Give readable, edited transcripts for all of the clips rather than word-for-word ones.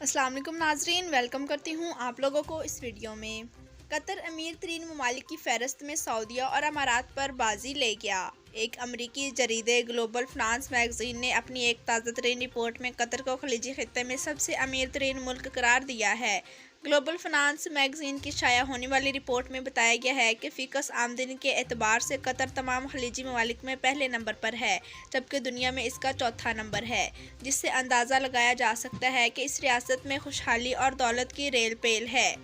السلام علیکم ناظرین، ویلکم کرتی ہوں آپ لوگوں کو اس ویڈیو میں۔ قطر امیر ترین ممالک کی فہرست میں سعودیہ اور امارات پر بازی لے گیا۔ ایک امریکی جریدے گلوبل فنانس میگزین نے اپنی ایک تازہ ترین رپورٹ میں قطر کو خلیجی خطے میں سب سے امیر ترین ملک قرار دیا ہے۔ گلوبل فنانس میگزین کی شائع ہونے والی رپورٹ میں بتایا گیا ہے کہ فی کس آمدنی کے اعتبار سے قطر تمام خلیجی ممالک میں پہلے نمبر پر ہے، جبکہ دنیا میں اس کا چوتھا نمبر ہے، جس سے اندازہ لگایا جا سکتا ہے کہ اس ریاست میں خوشحالی اور دولت کی ریل پیل ہے۔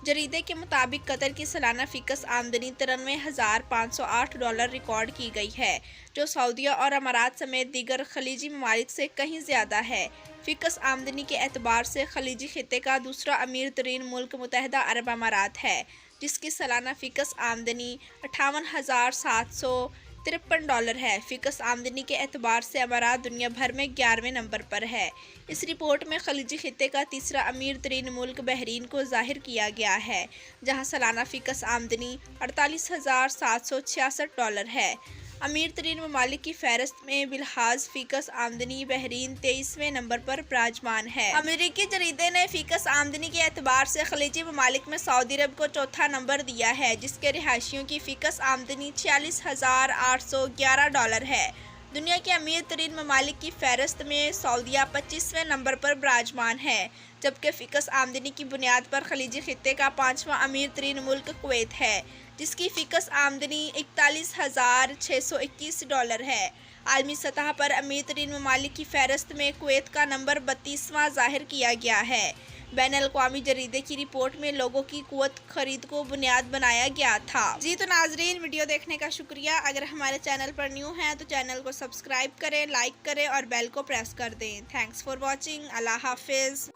جریدے کے مطابق قطر کی سالانہ فی کس آمدنی $93,508 ریکارڈ کی گئی ہے، جو سعودیہ اور امارات سمیت دیگر خلیجی ممالک سے کہیں زیادہ ہے۔ فی کس آمدنی کے اعتبار سے خلیجی خطے کا دوسرا امیر ترین ملک متحدہ عرب امارات ہے، جس کی سالانہ فی کس آمدنی $58,753 ہے۔ فی کس آمدنی کے اعتبار سے امارات دنیا بھر میں 11ویں نمبر پر ہے۔ اس رپورٹ میں خلیجی خطے کا تیسرا امیر ترین ملک بحرین کو ظاہر کیا گیا ہے، جہاں سالانہ فی کس آمدنی $48,766 ہے۔ امیر ترین ممالک کی فہرست میں بلحاظ فی کس آمدنی بحرین 23ویں نمبر پر براجمان ہے۔ امریکی جریدے نے فی کس آمدنی کے اعتبار سے خلیجی ممالک میں سعودی عرب کو چوتھا نمبر دیا ہے، جس کے رہائشیوں کی فی کس آمدنی $46,811 ہے۔ دنیا کے امیر ترین ممالک کی فہرست میں سعودیہ 25ویں نمبر پر براجمان ہے، جبکہ فی کس آمدنی کی بنیاد پر خلیجی خطے کا 5واں امیر ترین ملک کویت ہے، جس کی فی کس آمدنی $41,621 ہے۔ عالمی سطح پر امیر ترین ممالک کی فہرست میں کویت کا نمبر 32واں ظاہر کیا گیا ہے۔ بین الاقوامی جریدے کی رپورٹ میں لوگوں کی قوت خرید کو بنیاد بنایا گیا تھا۔ جی تو ناظرین، ویڈیو دیکھنے کا شکریہ۔ اگر ہمارے چینل پر نیو ہیں تو چینل کو سبسکرائب کریں، لائک کریں اور بیل کو پریس کر دیں۔ Thanks for watching. اللہ حافظ۔